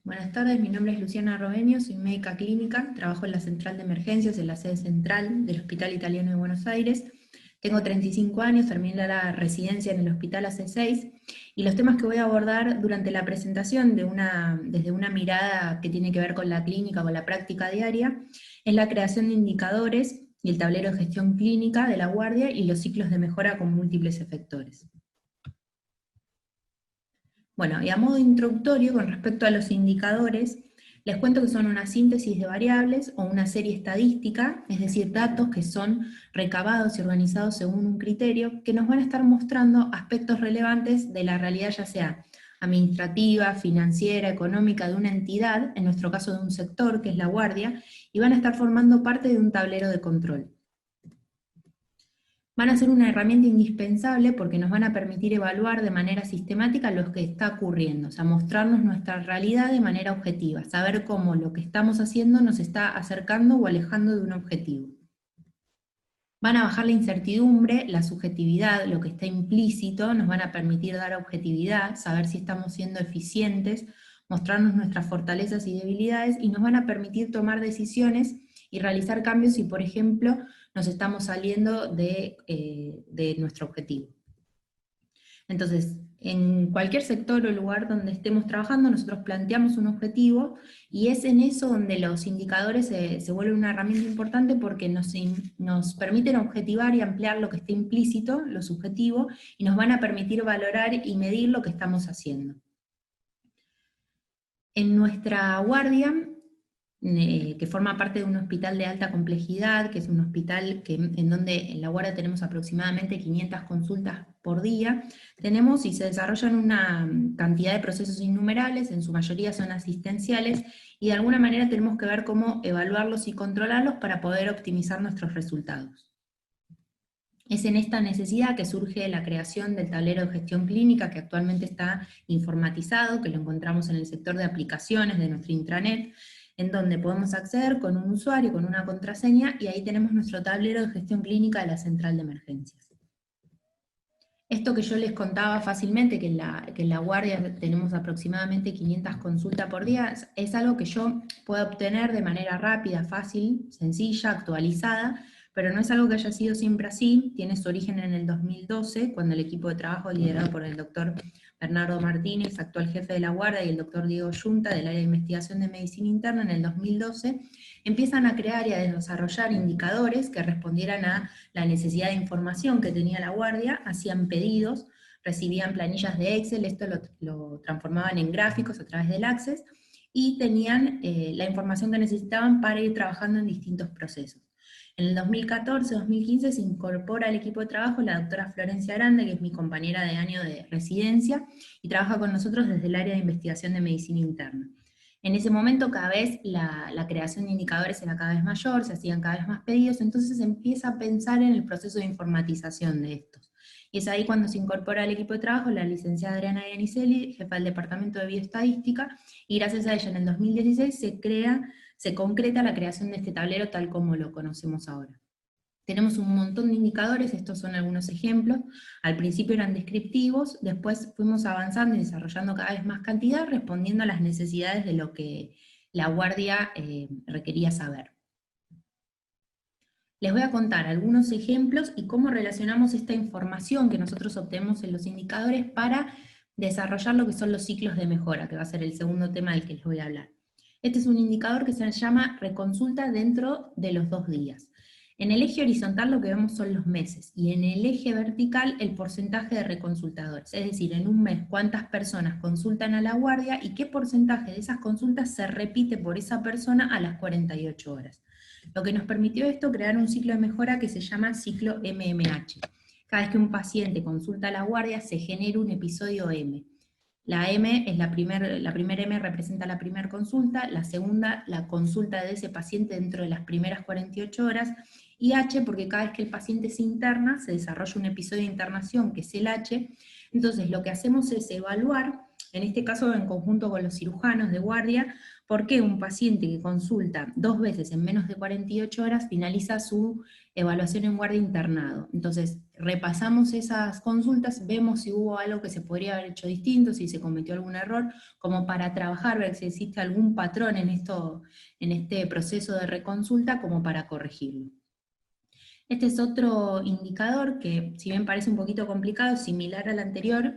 Buenas tardes, mi nombre es Luciana Robenio, soy médica clínica, trabajo en la central de emergencias, en la sede central del Hospital Italiano de Buenos Aires. Tengo 35 años, terminé la residencia en el hospital hace 6, y los temas que voy a abordar durante la presentación desde una mirada que tiene que ver con la clínica, con la práctica diaria, es la creación de indicadores y el tablero de gestión clínica de la guardia y los ciclos de mejora con múltiples efectores. Bueno, y a modo introductorio, con respecto a los indicadores, les cuento que son una síntesis de variables o una serie estadística, es decir, datos que son recabados y organizados según un criterio, que nos van a estar mostrando aspectos relevantes de la realidad, ya sea administrativa, financiera, económica de una entidad, en nuestro caso de un sector, que es la guardia, y van a estar formando parte de un tablero de control. Van a ser una herramienta indispensable porque nos van a permitir evaluar de manera sistemática lo que está ocurriendo, o sea, mostrarnos nuestra realidad de manera objetiva, saber cómo lo que estamos haciendo nos está acercando o alejando de un objetivo. Van a bajar la incertidumbre, la subjetividad, lo que está implícito, nos van a permitir dar objetividad, saber si estamos siendo eficientes, mostrarnos nuestras fortalezas y debilidades, y nos van a permitir tomar decisiones y realizar cambios si, por ejemplo, nos estamos saliendo de nuestro objetivo. Entonces, en cualquier sector o lugar donde estemos trabajando, nosotros planteamos un objetivo, y es en eso donde los indicadores se vuelven una herramienta importante porque nos permiten objetivar y ampliar lo que está implícito, lo subjetivo, y nos van a permitir valorar y medir lo que estamos haciendo. En nuestra guardia, que forma parte de un hospital de alta complejidad, que es un hospital en donde en la guardia tenemos aproximadamente 500 consultas por día, tenemos y se desarrollan una cantidad de procesos innumerables, en su mayoría son asistenciales, y de alguna manera tenemos que ver cómo evaluarlos y controlarlos para poder optimizar nuestros resultados. Es en esta necesidad que surge la creación del tablero de gestión clínica, que actualmente está informatizado, que lo encontramos en el sector de aplicaciones de nuestra intranet, en donde podemos acceder con un usuario, con una contraseña, y ahí tenemos nuestro tablero de gestión clínica de la central de emergencias. Esto que yo les contaba fácilmente, que en la guardia tenemos aproximadamente 500 consultas por día, es algo que yo puedo obtener de manera rápida, fácil, sencilla, actualizada, pero no es algo que haya sido siempre así. Tiene su origen en el 2012, cuando el equipo de trabajo liderado por el doctor Bernardo Martínez, actual jefe de la guardia, y el doctor Diego Yunta, del área de investigación de medicina interna, en el 2012, empiezan a crear y a desarrollar indicadores que respondieran a la necesidad de información que tenía la guardia, hacían pedidos, recibían planillas de Excel, esto lo transformaban en gráficos a través del Access, y tenían la información que necesitaban para ir trabajando en distintos procesos. En el 2014-2015 se incorpora al equipo de trabajo la doctora Florencia Grande, que es mi compañera de año de residencia, y trabaja con nosotros desde el área de investigación de medicina interna. En ese momento cada vez la creación de indicadores era cada vez mayor, se hacían cada vez más pedidos, entonces se empieza a pensar en el proceso de informatización de estos. Y es ahí cuando se incorpora al equipo de trabajo la licenciada Adriana Iannicelli, jefa del Departamento de Bioestadística, y gracias a ella en el 2016 se concreta la creación de este tablero tal como lo conocemos ahora. Tenemos un montón de indicadores, estos son algunos ejemplos. Al principio eran descriptivos, después fuimos avanzando y desarrollando cada vez más cantidad, respondiendo a las necesidades de lo que la guardia requería saber. Les voy a contar algunos ejemplos y cómo relacionamos esta información que nosotros obtenemos en los indicadores para desarrollar lo que son los ciclos de mejora, que va a ser el segundo tema del que les voy a hablar. Este es un indicador que se llama reconsulta dentro de los 2 días. En el eje horizontal lo que vemos son los meses, y en el eje vertical el porcentaje de reconsultadores, es decir, en un mes cuántas personas consultan a la guardia y qué porcentaje de esas consultas se repite por esa persona a las 48 horas. Lo que nos permitió esto, crear un ciclo de mejora que se llama ciclo MMH. Cada vez que un paciente consulta a la guardia se genera un episodio M. La M es la primera M representa la primera consulta, la segunda la consulta de ese paciente dentro de las primeras 48 horas, y H porque cada vez que el paciente se interna se desarrolla un episodio de internación que es el H. Entonces lo que hacemos es evaluar, en este caso en conjunto con los cirujanos de guardia, ¿Por qué un paciente que consulta 2 veces en menos de 48 horas finaliza su evaluación en guardia internado? Entonces, repasamos esas consultas, vemos si hubo algo que se podría haber hecho distinto, si se cometió algún error, como para trabajar, ver si existe algún patrón en este proceso de reconsulta, como para corregirlo. Este es otro indicador que, si bien parece un poquito complicado, es similar al anterior.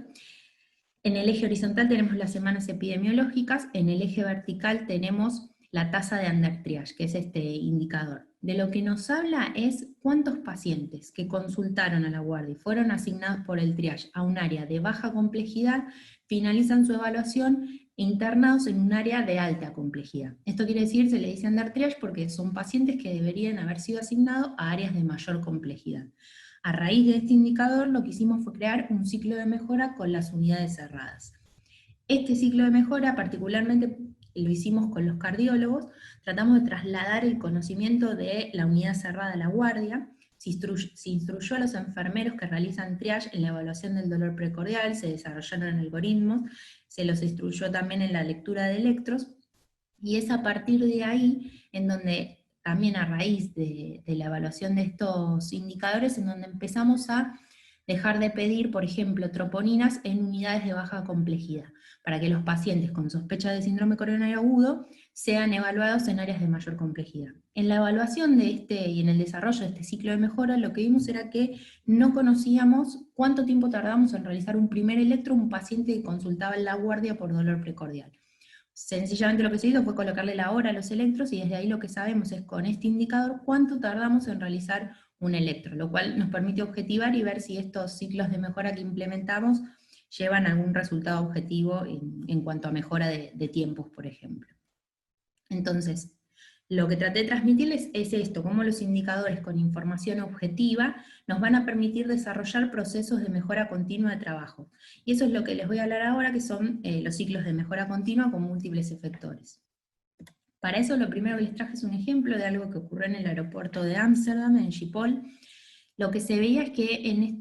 En el eje horizontal tenemos las semanas epidemiológicas, en el eje vertical tenemos la tasa de undertriage, que es este indicador. De lo que nos habla es cuántos pacientes que consultaron a la guardia y fueron asignados por el triage a un área de baja complejidad, finalizan su evaluación internados en un área de alta complejidad. Esto quiere decir, se le dice undertriage porque son pacientes que deberían haber sido asignados a áreas de mayor complejidad. A raíz de este indicador, lo que hicimos fue crear un ciclo de mejora con las unidades cerradas. Este ciclo de mejora, particularmente lo hicimos con los cardiólogos, tratamos de trasladar el conocimiento de la unidad cerrada a la guardia, se instruyó a los enfermeros que realizan triage en la evaluación del dolor precordial, se desarrollaron algoritmos, se los instruyó también en la lectura de electros, y es a partir de ahí en donde también a raíz de la evaluación de estos indicadores, en donde empezamos a dejar de pedir, por ejemplo, troponinas en unidades de baja complejidad, para que los pacientes con sospecha de síndrome coronario agudo sean evaluados en áreas de mayor complejidad. En la evaluación de y en el desarrollo de este ciclo de mejora, lo que vimos era que no conocíamos cuánto tiempo tardamos en realizar un primer electro un paciente que consultaba en la guardia por dolor precordial. Sencillamente lo que se hizo fue colocarle la hora a los electros, y desde ahí lo que sabemos es con este indicador cuánto tardamos en realizar un electro, lo cual nos permite objetivar y ver si estos ciclos de mejora que implementamos llevan algún resultado objetivo en cuanto a mejora de tiempos, por ejemplo. Entonces, lo que traté de transmitirles es esto, cómo los indicadores con información objetiva nos van a permitir desarrollar procesos de mejora continua de trabajo. Y eso es lo que les voy a hablar ahora, que son los ciclos de mejora continua con múltiples efectores. Para eso lo primero que les traje es un ejemplo de algo que ocurrió en el aeropuerto de Ámsterdam, en Schiphol. Lo que se veía es que en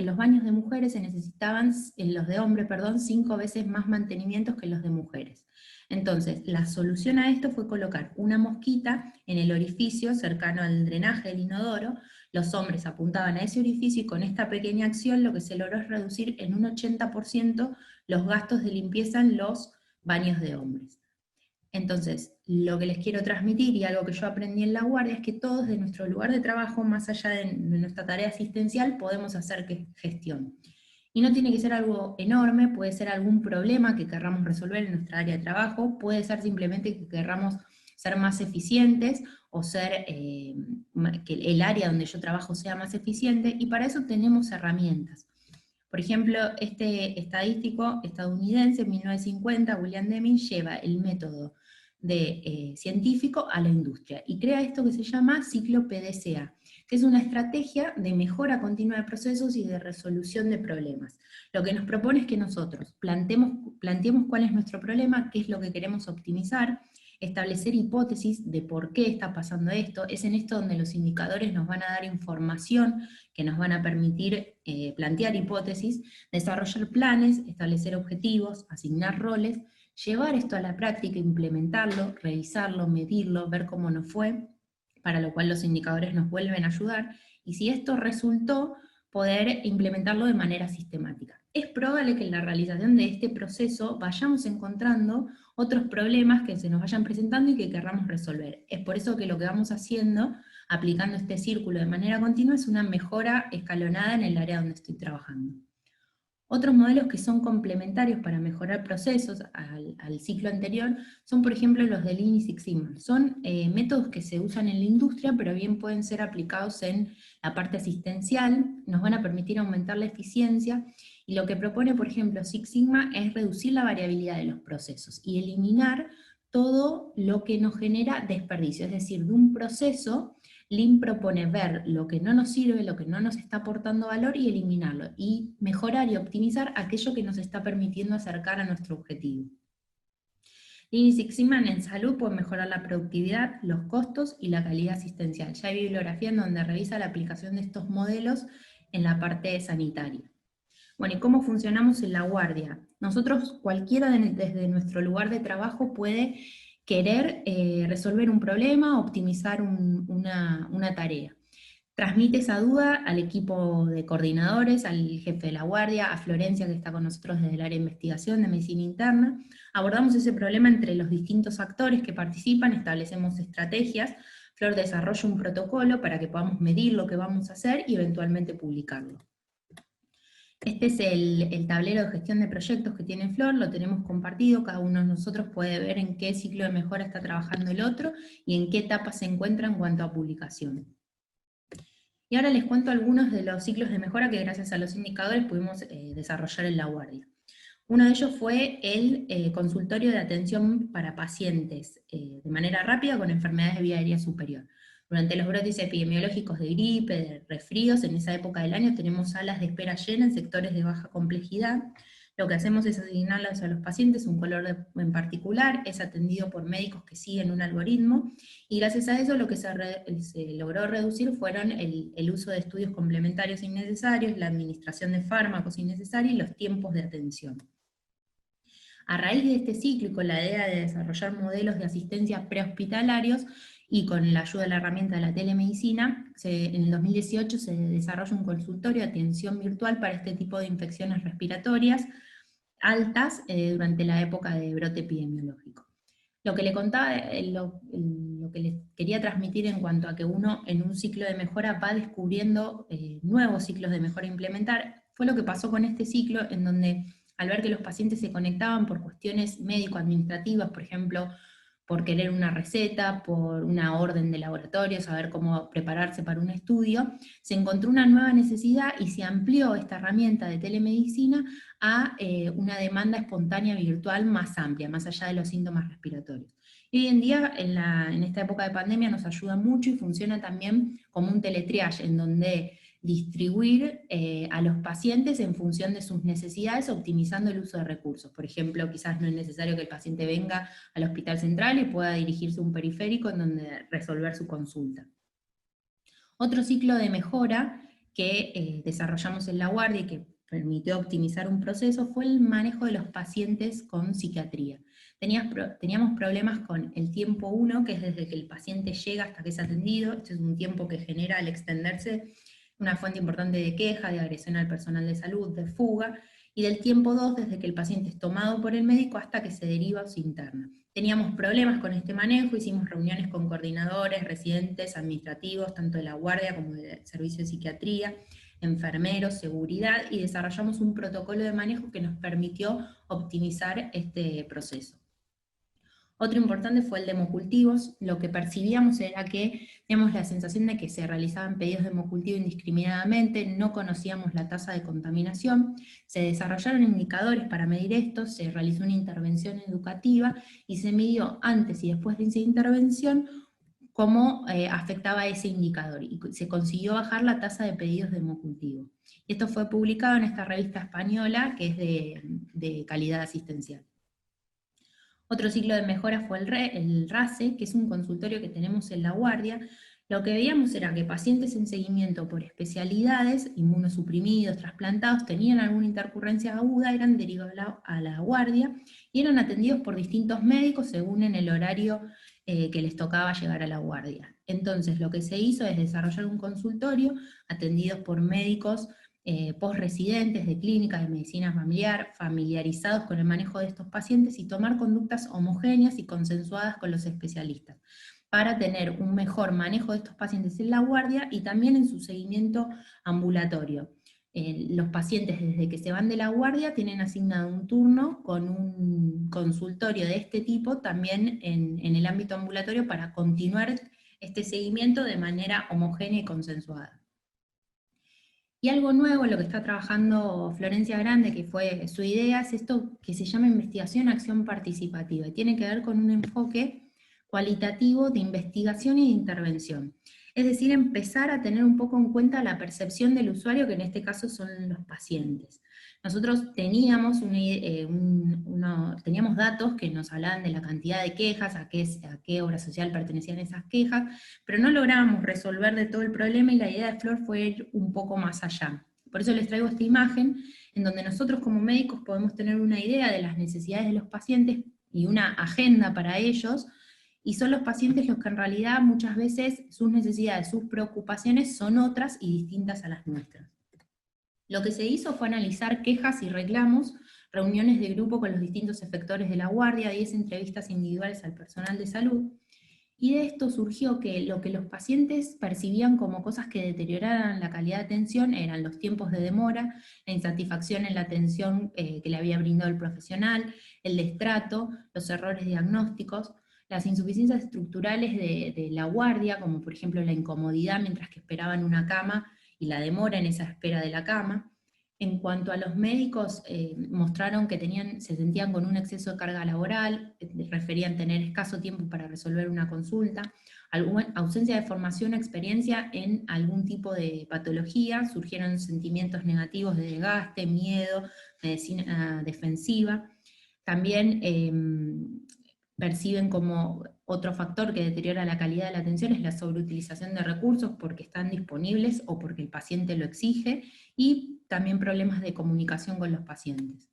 los baños de mujeres se necesitaban, en los de hombres, 5 veces más mantenimientos que los de mujeres. Entonces, la solución a esto fue colocar una mosquita en el orificio cercano al drenaje del inodoro. Los hombres apuntaban a ese orificio y con esta pequeña acción lo que se logró es reducir en un 80% los gastos de limpieza en los baños de hombres. Entonces, lo que les quiero transmitir, y algo que yo aprendí en la guardia, es que todos de nuestro lugar de trabajo, más allá de nuestra tarea asistencial, podemos hacer gestión. Y no tiene que ser algo enorme, puede ser algún problema que querramos resolver en nuestra área de trabajo, puede ser simplemente que querramos ser más eficientes, o que el área donde yo trabajo sea más eficiente, y para eso tenemos herramientas. Por ejemplo, este estadístico estadounidense, en 1950, William Deming, lleva el método científico a la industria, y crea esto que se llama ciclo PDCA, que es una estrategia de mejora continua de procesos y de resolución de problemas. Lo que nos propone es que nosotros planteemos cuál es nuestro problema, qué es lo que queremos optimizar, establecer hipótesis de por qué está pasando esto. Es en esto donde los indicadores nos van a dar información que nos van a permitir plantear hipótesis, desarrollar planes, establecer objetivos, asignar roles, llevar esto a la práctica, implementarlo, revisarlo, medirlo, ver cómo nos fue, para lo cual los indicadores nos vuelven a ayudar, y si esto resultó, poder implementarlo de manera sistemática. Es probable que en la realización de este proceso vayamos encontrando otros problemas que se nos vayan presentando y que querramos resolver. Es por eso que lo que vamos haciendo, aplicando este círculo de manera continua, es una mejora escalonada en el área donde estoy trabajando. Otros modelos que son complementarios para mejorar procesos al ciclo anterior son, por ejemplo, los de Lean y Six Sigma. Son métodos que se usan en la industria, pero bien pueden ser aplicados en la parte asistencial, nos van a permitir aumentar la eficiencia, y lo que propone, por ejemplo, Six Sigma es reducir la variabilidad de los procesos y eliminar todo lo que nos genera desperdicio. Es decir, de un proceso, Lean propone ver lo que no nos sirve, lo que no nos está aportando valor, y eliminarlo, y mejorar y optimizar aquello que nos está permitiendo acercar a nuestro objetivo. Lean y Six Sigma en salud pueden mejorar la productividad, los costos y la calidad asistencial. Ya hay bibliografía en donde revisa la aplicación de estos modelos en la parte sanitaria. Bueno, ¿y cómo funcionamos en la guardia? Nosotros, cualquiera desde nuestro lugar de trabajo puede querer resolver un problema, optimizar una tarea. Transmite esa duda al equipo de coordinadores, al jefe de la guardia, a Florencia, que está con nosotros desde el área de investigación de medicina interna. Abordamos ese problema entre los distintos actores que participan, establecemos estrategias. Flor desarrolla un protocolo para que podamos medir lo que vamos a hacer y eventualmente publicarlo. Este es el tablero de gestión de proyectos que tiene Flor, lo tenemos compartido, cada uno de nosotros puede ver en qué ciclo de mejora está trabajando el otro y en qué etapa se encuentra en cuanto a publicación. Y ahora les cuento algunos de los ciclos de mejora que gracias a los indicadores pudimos desarrollar en la guardia. Uno de ellos fue el consultorio de atención para pacientes de manera rápida con enfermedades de vía aérea superior. Durante los brotes epidemiológicos de gripe, de resfríos, en esa época del año tenemos salas de espera llenas en sectores de baja complejidad. Lo que hacemos es asignarlas a los pacientes un color en particular, es atendido por médicos que siguen un algoritmo, y gracias a eso lo que se logró reducir fueron el uso de estudios complementarios innecesarios, la administración de fármacos innecesarios y los tiempos de atención. A raíz de este ciclo y con la idea de desarrollar modelos de asistencia prehospitalarios, y con la ayuda de la herramienta de la telemedicina, en el 2018 se desarrolla un consultorio de atención virtual para este tipo de infecciones respiratorias altas durante la época de brote epidemiológico. Lo que le contaba, lo que les quería transmitir en cuanto a que uno en un ciclo de mejora va descubriendo nuevos ciclos de mejora a implementar, fue lo que pasó con este ciclo, en donde al ver que los pacientes se conectaban por cuestiones médico-administrativas, por ejemplo, por querer una receta, por una orden de laboratorio, saber cómo prepararse para un estudio, se encontró una nueva necesidad y se amplió esta herramienta de telemedicina a una demanda espontánea virtual más amplia, más allá de los síntomas respiratorios. Y hoy en día, en esta época de pandemia, nos ayuda mucho y funciona también como un teletriage, en donde distribuir a los pacientes en función de sus necesidades, optimizando el uso de recursos. Por ejemplo, quizás no es necesario que el paciente venga al hospital central y pueda dirigirse a un periférico en donde resolver su consulta. Otro ciclo de mejora que desarrollamos en la guardia y que permitió optimizar un proceso fue el manejo de los pacientes con psiquiatría. Teníamos problemas con el tiempo 1, que es desde que el paciente llega hasta que es atendido. Este es un tiempo que genera al extenderse una fuente importante de queja, de agresión al personal de salud, de fuga, y del tiempo 2, desde que el paciente es tomado por el médico hasta que se deriva o se interna. Teníamos problemas con este manejo, hicimos reuniones con coordinadores, residentes, administrativos, tanto de la guardia como del servicio de psiquiatría, enfermeros, seguridad, y desarrollamos un protocolo de manejo que nos permitió optimizar este proceso. Otro importante fue el de hemocultivos. Lo que percibíamos era que teníamos la sensación de que se realizaban pedidos de hemocultivo indiscriminadamente, no conocíamos la tasa de contaminación, se desarrollaron indicadores para medir esto, se realizó una intervención educativa y se midió antes y después de esa intervención cómo afectaba ese indicador, y se consiguió bajar la tasa de pedidos de hemocultivo. Esto fue publicado en esta revista española que es de calidad asistencial. Otro ciclo de mejora fue el RACE, que es un consultorio que tenemos en la guardia. Lo que veíamos era que pacientes en seguimiento por especialidades, inmunosuprimidos, trasplantados, tenían alguna intercurrencia aguda, eran derivados a la guardia, y eran atendidos por distintos médicos según en el horario que les tocaba llegar a la guardia. Entonces lo que se hizo es desarrollar un consultorio atendidos por médicos postresidentes de clínica de medicina familiar, familiarizados con el manejo de estos pacientes, y tomar conductas homogéneas y consensuadas con los especialistas, para tener un mejor manejo de estos pacientes en la guardia y también en su seguimiento ambulatorio. Los pacientes desde que se van de la guardia tienen asignado un turno con un consultorio de este tipo también en el ámbito ambulatorio para continuar este seguimiento de manera homogénea y consensuada. Y algo nuevo, lo que está trabajando Florencia Grande, que fue su idea, es esto que se llama investigación acción participativa, y tiene que ver con un enfoque cualitativo de investigación y de intervención. Es decir, empezar a tener un poco en cuenta la percepción del usuario, que en este caso son los pacientes. Nosotros teníamos, teníamos datos que nos hablaban de la cantidad de quejas, a qué obra social pertenecían esas quejas, pero no lográbamos resolver de todo el problema, y la idea de Flor fue ir un poco más allá. Por eso les traigo esta imagen, en donde nosotros como médicos podemos tener una idea de las necesidades de los pacientes, y una agenda para ellos, y son los pacientes los que en realidad muchas veces sus necesidades, sus preocupaciones son otras y distintas a las nuestras. Lo que se hizo fue analizar quejas y reclamos, reuniones de grupo con los distintos efectores de la guardia, 10 entrevistas individuales al personal de salud, y de esto surgió que lo que los pacientes percibían como cosas que deterioraran la calidad de atención eran los tiempos de demora, la insatisfacción en la atención que le había brindado el profesional, el destrato, los errores diagnósticos, las insuficiencias estructurales de la guardia, como por ejemplo la incomodidad mientras que esperaban una cama y la demora en esa espera de la cama. En cuanto a los médicos, mostraron que se sentían con un exceso de carga laboral, referían tener escaso tiempo para resolver una consulta, ausencia de formación o experiencia en algún tipo de patología, surgieron sentimientos negativos de desgaste, miedo, medicina defensiva. También perciben como otro factor que deteriora la calidad de la atención es la sobreutilización de recursos porque están disponibles o porque el paciente lo exige, y también problemas de comunicación con los pacientes.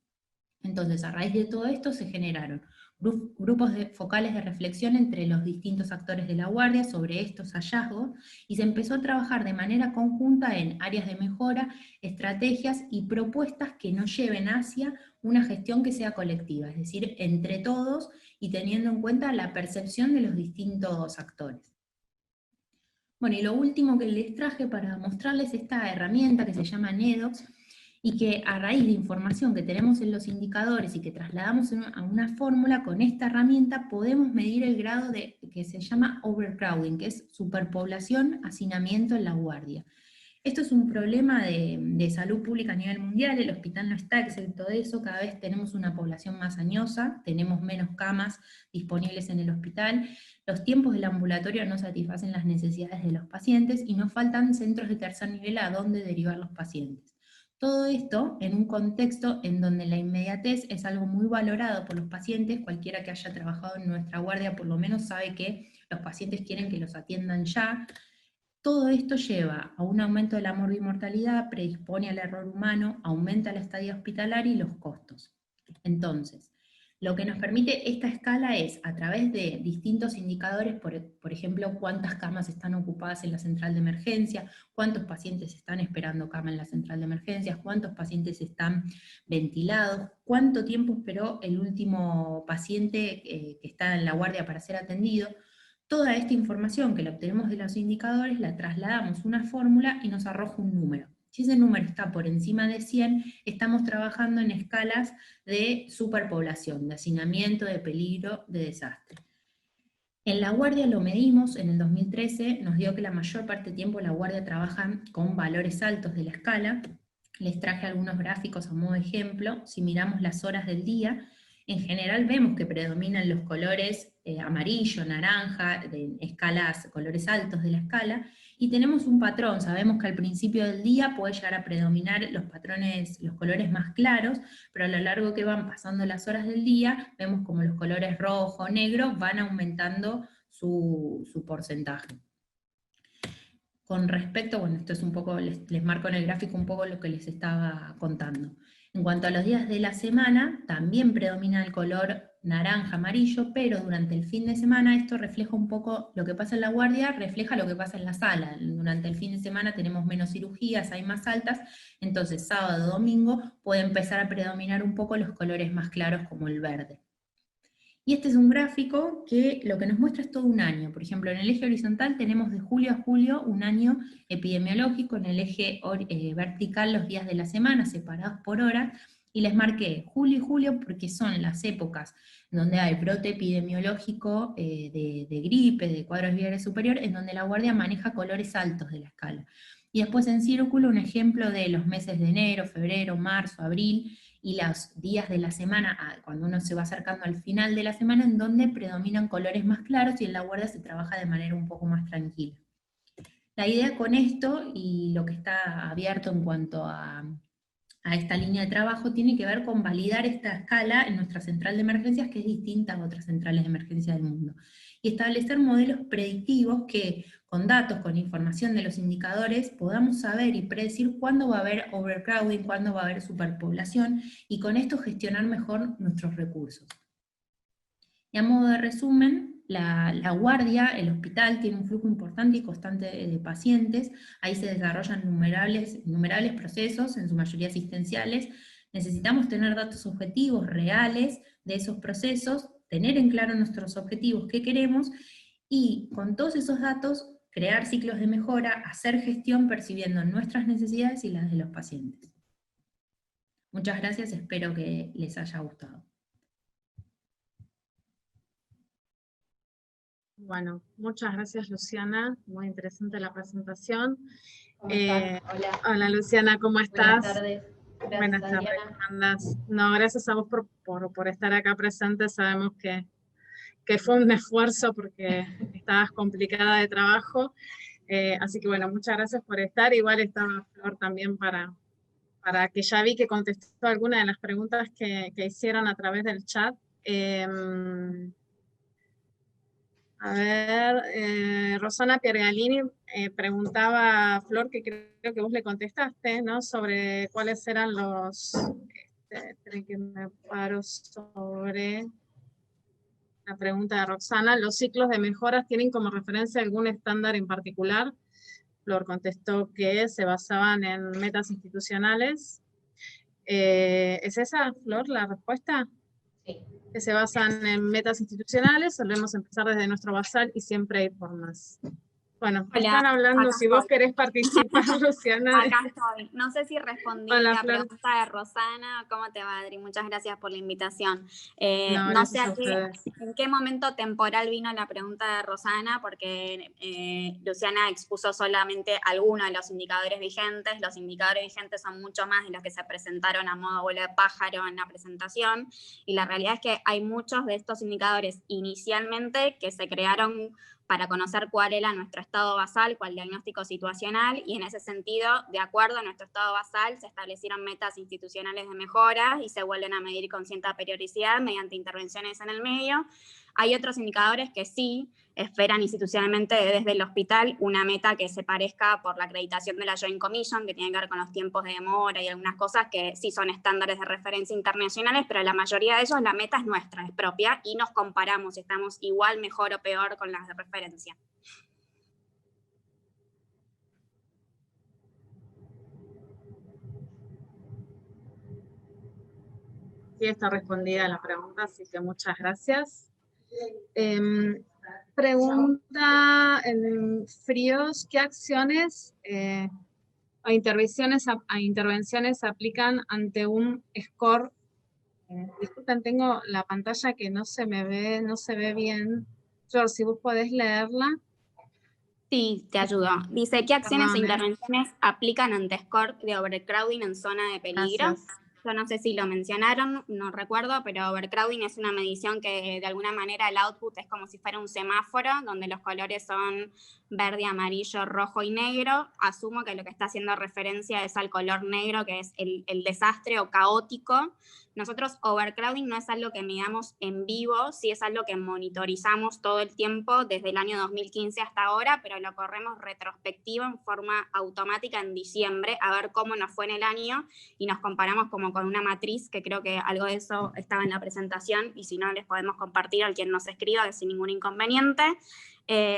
Entonces, a raíz de todo esto se generaron grupos focales de reflexión entre los distintos actores de la guardia sobre estos hallazgos, y se empezó a trabajar de manera conjunta en áreas de mejora, estrategias y propuestas que nos lleven hacia una gestión que sea colectiva, es decir, entre todos y teniendo en cuenta la percepción de los distintos actores. Bueno, y lo último que les traje para mostrarles esta herramienta que se llama Nedox, y que a raíz de información que tenemos en los indicadores y que trasladamos a una fórmula, con esta herramienta podemos medir el grado de que se llama overcrowding, que es superpoblación, hacinamiento en la guardia. Esto es un problema de salud pública a nivel mundial, el hospital no está exento de eso, cada vez tenemos una población más añosa, tenemos menos camas disponibles en el hospital, los tiempos del ambulatorio no satisfacen las necesidades de los pacientes y nos faltan centros de tercer nivel a donde derivar los pacientes. Todo esto en un contexto en donde la inmediatez es algo muy valorado por los pacientes. Cualquiera que haya trabajado en nuestra guardia por lo menos sabe que los pacientes quieren que los atiendan ya. Todo esto lleva a un aumento de la morbi-mortalidad, predispone al error humano, aumenta la estadía hospitalaria y los costos. Entonces, lo que nos permite esta escala es, a través de distintos indicadores, por ejemplo, cuántas camas están ocupadas en la central de emergencia, cuántos pacientes están esperando cama en la central de emergencias, cuántos pacientes están ventilados, cuánto tiempo esperó el último paciente que está en la guardia para ser atendido. Toda esta información que la obtenemos de los indicadores la trasladamos a una fórmula y nos arroja un número. Si ese número está por encima de 100, estamos trabajando en escalas de superpoblación, de hacinamiento, de peligro, de desastre. En la guardia lo medimos, en el 2013 nos dio que la mayor parte del tiempo la guardia trabaja con valores altos de la escala. Les traje algunos gráficos a modo de ejemplo. Si miramos las horas del día, en general vemos que predominan los colores amarillo, naranja, de escalas, colores altos de la escala, y tenemos un patrón. Sabemos que al principio del día puede llegar a predominar los patrones, los colores más claros, pero a lo largo que van pasando las horas del día, vemos como los colores rojo, negro, van aumentando su porcentaje. Con respecto, bueno, esto es un poco, les marco en el gráfico un poco lo que les estaba contando. En cuanto a los días de la semana, también predomina el color naranja, amarillo, pero durante el fin de semana esto refleja un poco lo que pasa en la guardia, refleja lo que pasa en la sala. Durante el fin de semana tenemos menos cirugías, hay más altas, entonces sábado, domingo puede empezar a predominar un poco los colores más claros como el verde. Y este es un gráfico que lo que nos muestra es todo un año. Por ejemplo, en el eje horizontal tenemos de julio a julio un año epidemiológico, en el eje vertical los días de la semana separados por hora, y les marqué julio y julio porque son las épocas donde hay brote epidemiológico de gripe, de cuadros virales superior, en donde la guardia maneja colores altos de la escala. Y después en círculo un ejemplo de los meses de enero, febrero, marzo, abril, y los días de la semana, cuando uno se va acercando al final de la semana, en donde predominan colores más claros y en la guardia se trabaja de manera un poco más tranquila. La idea con esto, y lo que está abierto en cuanto a esta línea de trabajo, tiene que ver con validar esta escala en nuestra central de emergencias, que es distinta a otras centrales de emergencia del mundo, y establecer modelos predictivos que, con datos, con información de los indicadores, podamos saber y predecir cuándo va a haber overcrowding, cuándo va a haber superpoblación, y con esto gestionar mejor nuestros recursos. Y a modo de resumen, la guardia, el hospital, tiene un flujo importante y constante de pacientes. Ahí se desarrollan innumerables procesos, en su mayoría asistenciales. Necesitamos tener datos objetivos, reales, de esos procesos, tener en claro nuestros objetivos, qué queremos, y con todos esos datos crear ciclos de mejora, hacer gestión percibiendo nuestras necesidades y las de los pacientes. Muchas gracias, espero que les haya gustado. Bueno, muchas gracias, Luciana, muy interesante la presentación. Hola. Hola, Luciana, ¿cómo estás? Buenas tardes. Gracias, Buenas tardes, Adriana. ¿cómo andás? No, gracias a vos por estar acá presente, sabemos que fue un esfuerzo porque estabas complicada de trabajo, así que bueno, muchas gracias por estar. Igual estaba Flor también para que ya vi que contestó algunas de las preguntas que hicieron a través del chat. A ver, Rosana Piergalini preguntaba a Flor, que creo que vos le contestaste, ¿no? Sobre cuáles eran los... esperen que me paro sobre la pregunta de Roxana. ¿Los ciclos de mejoras tienen como referencia algún estándar en particular? Flor contestó que se basaban en metas institucionales. ¿Es esa, Flor, la respuesta? Sí. Que se basan en metas institucionales, solemos empezar desde nuestro basal y siempre ir por más. Bueno, Hola, están hablando, si vos querés participar, Luciana. Acá estoy. No sé si respondí Hola, la Flor. pregunta de Rosana. ¿Cómo te va, Adri? Muchas gracias por la invitación. No, No sé gracias a en qué momento temporal vino la pregunta de Rosana, porque Luciana expuso solamente algunos de los indicadores vigentes. Los indicadores vigentes son mucho más de los que se presentaron a modo vuelo de pájaro en la presentación. Y la realidad es que hay muchos de estos indicadores inicialmente que se crearon para conocer cuál era nuestro estado basal, cuál diagnóstico situacional, y en ese sentido, de acuerdo a nuestro estado basal, se establecieron metas institucionales de mejora y se vuelven a medir con cierta periodicidad mediante intervenciones en el medio. Hay otros indicadores que sí esperan institucionalmente desde el hospital una meta que se parezca por la acreditación de la Joint Commission, que tiene que ver con los tiempos de demora y algunas cosas que sí son estándares de referencia internacionales, pero la mayoría de ellos la meta es nuestra, es propia, y nos comparamos si estamos igual, mejor o peor con las de referencia. Sí, está respondida la pregunta, así que muchas gracias. Pregunta en Fríos, ¿qué acciones o intervenciones se aplican ante un score? Disculpen, tengo la pantalla que no se ve bien. George, si vos podés leerla. Sí, te ayudo. Dice, ¿qué acciones e Perdón, intervenciones aplican ante score de overcrowding en zona de peligro? Gracias. Yo no sé si lo mencionaron, no recuerdo, pero overcrowding es una medición que de alguna manera el output es como si fuera un semáforo, donde los colores son verde, amarillo, rojo y negro. Asumo que lo que está haciendo referencia es al color negro, que es el desastre o caótico. Nosotros overcrowding no es algo que midamos en vivo, sí es algo que monitorizamos todo el tiempo desde el año 2015 hasta ahora, pero lo corremos retrospectivo en forma automática en diciembre a ver cómo nos fue en el año y nos comparamos como con una matriz, que creo que algo de eso estaba en la presentación y si no les podemos compartir al quien nos escriba sin ningún inconveniente.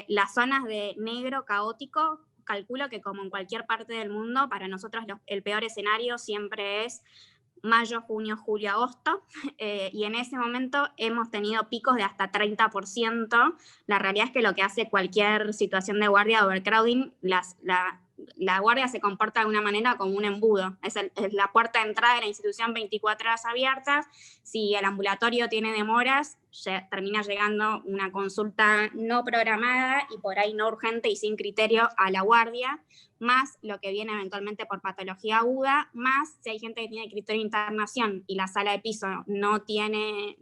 Las zonas de negro caótico, calculo que como en cualquier parte del mundo, para nosotros el peor escenario siempre es mayo, junio, julio, agosto, y en ese momento hemos tenido picos de hasta 30%. La realidad es que lo que hace cualquier situación de guardia de overcrowding, la guardia se comporta de una manera como un embudo. Es la puerta de entrada de la institución 24 horas abiertas. Si el ambulatorio tiene demoras, termina llegando una consulta no programada y por ahí no urgente y sin criterio a la guardia, más lo que viene eventualmente por patología aguda, más si hay gente que tiene criterio de internación y la sala de piso no tiene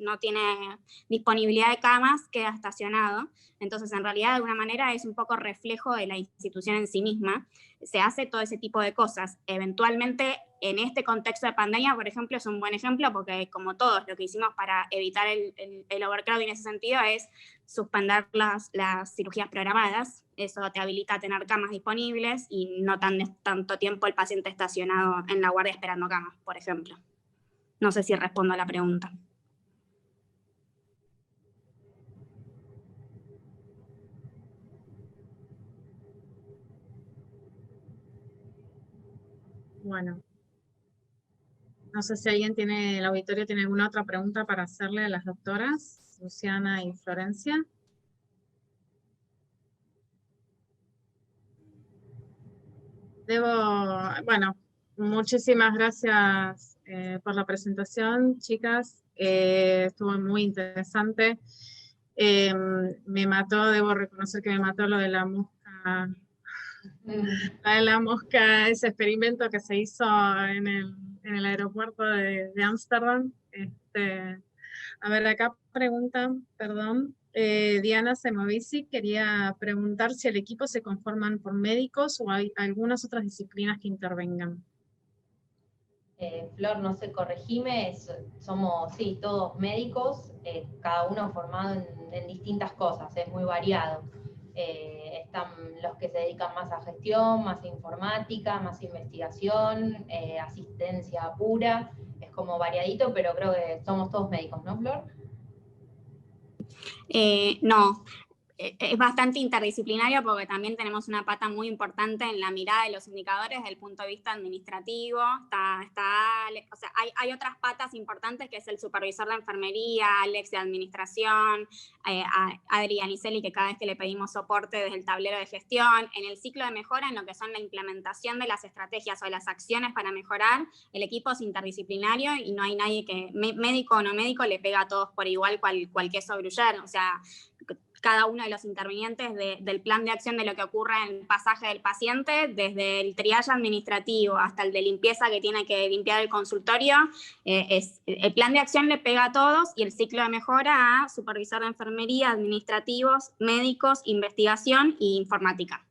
disponibilidad de camas, queda estacionado. Entonces, en realidad, de alguna manera, es un poco reflejo de la institución en sí misma. Se hace todo ese tipo de cosas. Eventualmente, en este contexto de pandemia, por ejemplo, es un buen ejemplo porque, como todos, lo que hicimos para evitar el overcrowding en ese sentido es suspender las cirugías programadas. Eso te habilita a tener camas disponibles y no tanto tiempo el paciente estacionado en la guardia esperando camas, por ejemplo. No sé si respondo a la pregunta. Bueno, no sé si alguien tiene, el auditorio tiene alguna otra pregunta para hacerle a las doctoras, Luciana y Florencia. Bueno, muchísimas gracias por la presentación, chicas. Estuvo muy interesante. Me mató, debo reconocer que me mató lo de la mosca. La mosca, ese experimento que se hizo en el aeropuerto de Ámsterdam. A ver, acá preguntan, perdón, Diana Semovici quería preguntar si el equipo se conforman por médicos o hay algunas otras disciplinas que intervengan. Flor, no sé, corregime, somos, sí, todos médicos, cada uno formado en distintas cosas, es muy variado. Están los que se dedican más a gestión, más a informática, más a investigación, asistencia pura, es como variadito, pero creo que somos todos médicos, ¿no, Flor? No, es bastante interdisciplinario porque también tenemos una pata muy importante en la mirada de los indicadores desde el punto de vista administrativo. O sea, hay otras patas importantes que es el supervisor de enfermería, Alex de administración, Adri Aniceli, que cada vez que le pedimos soporte desde el tablero de gestión, en el ciclo de mejora, en lo que son la implementación de las estrategias o las acciones para mejorar, el equipo es interdisciplinario y no hay nadie que, médico o no médico, le pega a todos por igual cual queso gruyere. O sea, cada uno de los intervinientes del plan de acción de lo que ocurre en el pasaje del paciente, desde el triage administrativo hasta el de limpieza que tiene que limpiar el consultorio, el plan de acción le pega a todos y el ciclo de mejora a supervisor de enfermería, administrativos, médicos, investigación e informática.